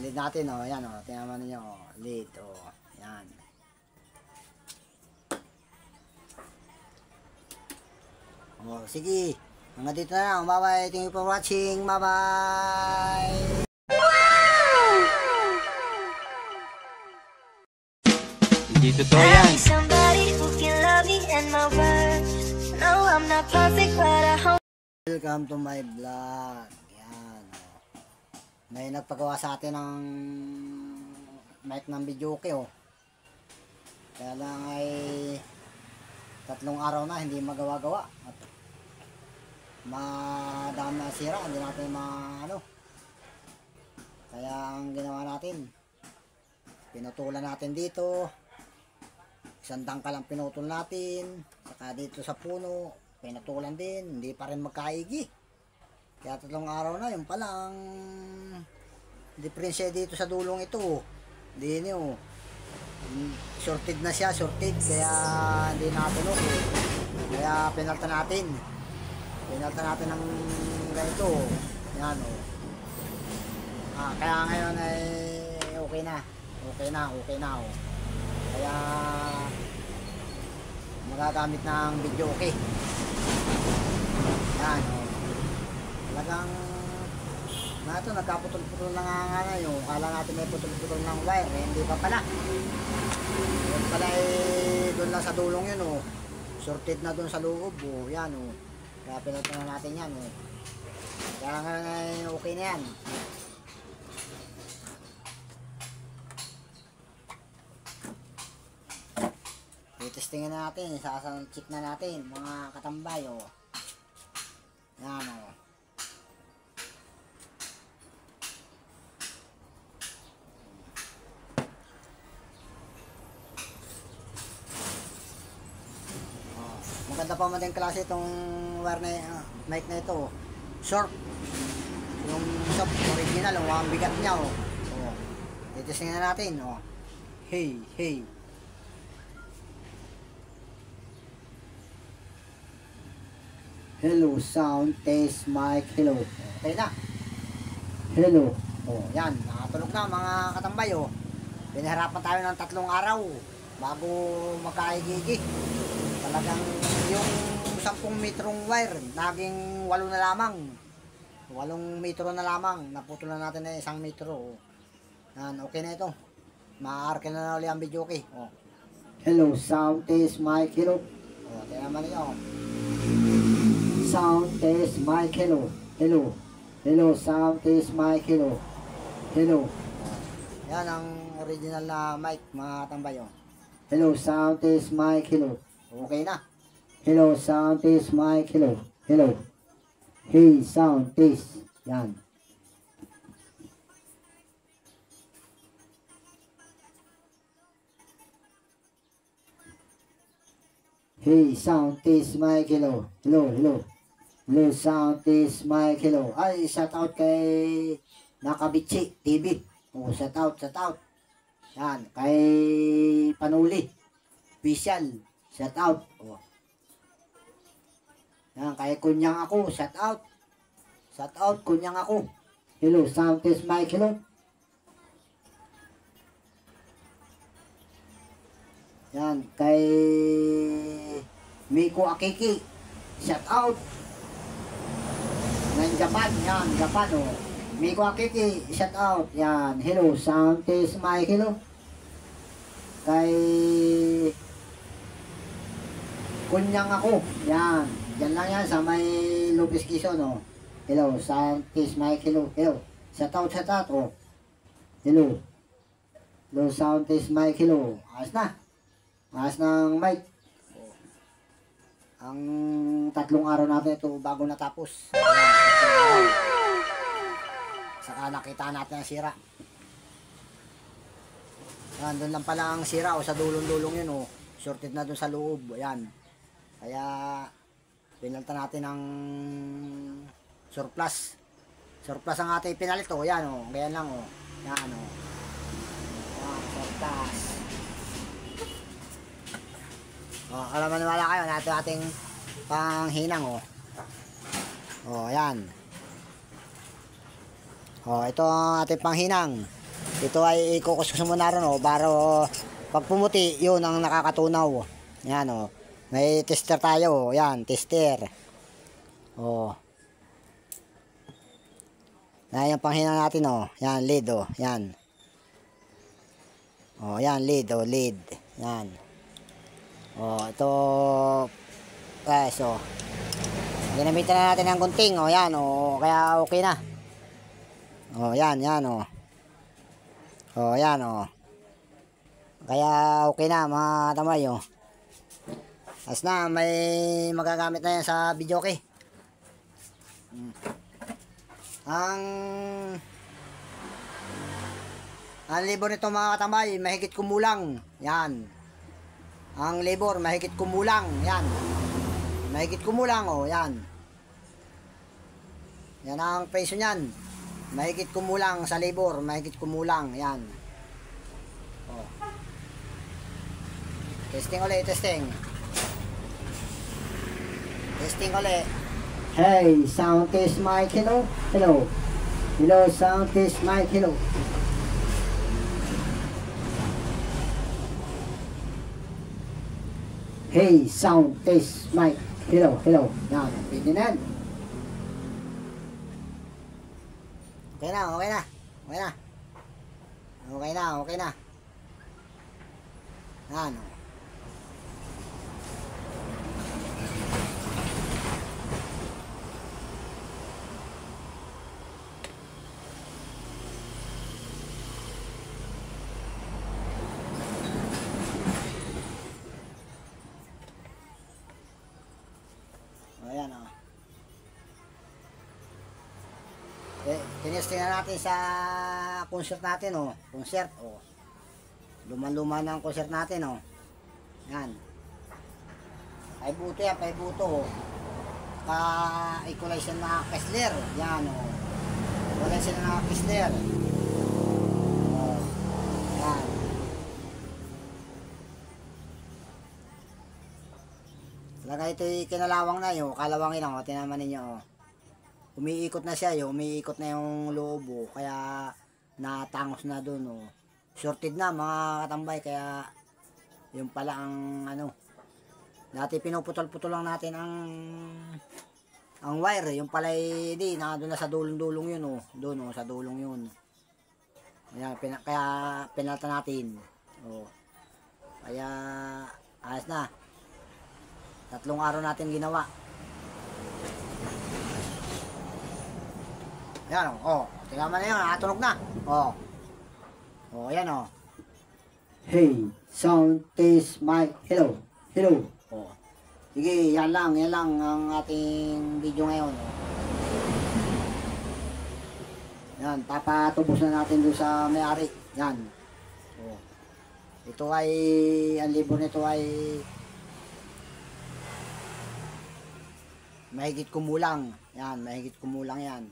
lead natin, oh. Yan, oh. Tingnan mo ninyo, oh. Lead, oh. Yan. Oh, sige. Hanggang dito na lang. Bye-bye. Thank you for watching. Bye-bye. Hindi totoo yan. Welcome to my vlog. Yan. May nagpagawa sa atin ng mic ng video okay, oh. Kaya lang ay 3 araw na hindi magawa-gawa. At madami na sira, hindi natin ano. Kaya ang ginawa natin, pinutulan natin dito. Isang dangkal lang pinutol natin. Saka dito sa puno, pinutulan din. Hindi pa rin magkaigi. Kaya 3 araw na, yung palang diferensya dito sa dulong ito. Hindi nyo. Shorted na siya, shorted. Kaya hindi natunog. Kaya pinalta natin. Pinalta natin ng ganito. Yan, oh. Kaya ngayon ay okay na. Okay na, okay na, oh. Kaya magagamit ng video okay. Yan, oh. Talagang na ito, nagkaputol-putol na nga ngayon. Kala natin may putol-putol ng wire, eh, hindi pa pala. Yun pala eh, doon lang sa dulong yun, oh. Shorted na doon sa loob, oh. Yan, oh. Kaya pinatay na natin yan, oh. Kaya nga okay na yan. Testingin na natin, check na natin mga katambay, oh. Yan, oh. Maganda pa man klase itong wire na mic na ito, oh. Short. Yung short original, oh, ang bigat niya, oh. Oh. Testingin na natin, oh. Hey, hey. Hello, sound, test, mic, hello. Okay na. Hello. Oh, yan. Nakatulog na mga katambay, oh. Pinahirapan tayo ng 3 araw bago magkaigigi. Talagang yung 10 metrong wire, naging 8 na lamang. 8 metro na lamang. Naputulan natin na 1 metro. Oh. Yan, okay na ito. Maaarkin na ulit ang video, okay. Oh. Hello, sound, test, mic, hello. Oh, tingnan naman niyo. Sound, test, mic, hello. Hello. Hello, sound, test, mic, hello. Hello. Yan ang original na mic, mga tambay, oh. Hello, sound, test, mic, hello. Okay na. Hello, sound, test, mic, hello. Hello. Hey, sound, test. Yan. Hey, sound, test, mic, hello. Hello, hello. Hello, sound, test, mic, hello. Ay, shout out kay Nakabitsi TV. Oh, shout out, shout out. Yan, kay Panuli Official, shout out. Oh. Yan, kay Kunyang ako, shout out. Shout out, Kunyang ako. Hello, sound, test, mic, hello. Yan, kay Miko Akiki, shout out. Ng Japan, yan, Japan, oh. Miko Akiki, shout out. Yan, hello, sound, test, mic, hello. Kay Kunyang ako, yan. Diyan lang yan sa may Lopez Quezon, oh. Hello, sound, test, mic, hello. Hello, shout out, oh. Hello. Hello, sound, test, mic, hello. Ayos na. Ayos ng mic. Ang 3 araw natin ito bago natapos. Ayan, saka nakita natin ang sira. Ayan, doon lang pala ang sira, o sa dulong-dulong yun, o. Shorted na doon sa loob. Ayan. Kaya pinalta natin ng surplus. Surplus ang ating pinalit, o. Ayan, o. Ganyan lang, o. Ayan, o. Ayan, surplus. Oh, alam mo maniwala kayo na ito ating panghinang, oh. Oh, ayan. Oh, ito ang ating panghinang. Ito ay ikukuskus muna ron, oh, para pag pumuti, yun ang nakakatunaw. Yan, oh. May tester tayo, oh. Yan, tester. Oh. Yan yung panghina natin, oh. Yan, lead, oh. Yan. Oh, yan, lead, oh, lead. Yan. Oh, ito, guys, oh. Ginamitan na natin ng gunting, oh, yan, oh. Kaya okay na. Oh, yan, oh. Oh, yan, oh. Kaya okay na, mga tamay, oh. As na, may magagamit na yan sa video, okay? Ang labor nito, mga katamay, mahigit kumulang. Yan. Ang labor, mahigit kumulang. Yan. Mahigit kumulang, oh, yan. Yan ang presyo niyan. Mahigit kumulang sa labor, mahigit kumulang. Yan. Oh. Testing ulit, testing. Testing ulit. Hey, sound test mic, hello. Hello. Hello, sound test mic, hello. Hey, sound test mic, hello, hello. Yan, pwede na yan. Okay na, okay na. Okay na. Okay na, okay na. Yan. Ayan, oh. Tinesting na natin sa concert natin, oh. Concert, oh. Luman-luma na ang concert natin, oh. Yan. 5 buto yan, 5 buto, oh. Equalizer na Kessler. Yan, oh. Equalizer na Kessler. Oh. Yan. Talaga ito'y kinalawang na yun. Kalawangin lang, oh. Tinaman ninyo, oh. Umiikot na siya, yun. Umiikot na yung loob, oh. Kaya natangos na dun, oh. Shorted na, mga katambay. Kaya yung pala ang ano. Dati pinuputol-putol lang natin ang wire. Yung pala di, doon na sa dulong-dulong yun, oh. Doon, oh, sa dulong yun. Ayan, kaya pinalta natin. Oh. Kaya ayos na. 3 araw natin ginawa. Ayan, oh. Tingnan mo na yun, nakatunog na. Oh. Oh, ayan, oh. Hey, sound test mic. Hello. Hello. Oh. Sige, yan lang ang ating video ngayon. Oh. Yan, papatubos na natin doon sa may-ari. Yan. Oh. Ito ay, ang libro nito ay mahigit kumulang. Yan, mahigit kumulang yan.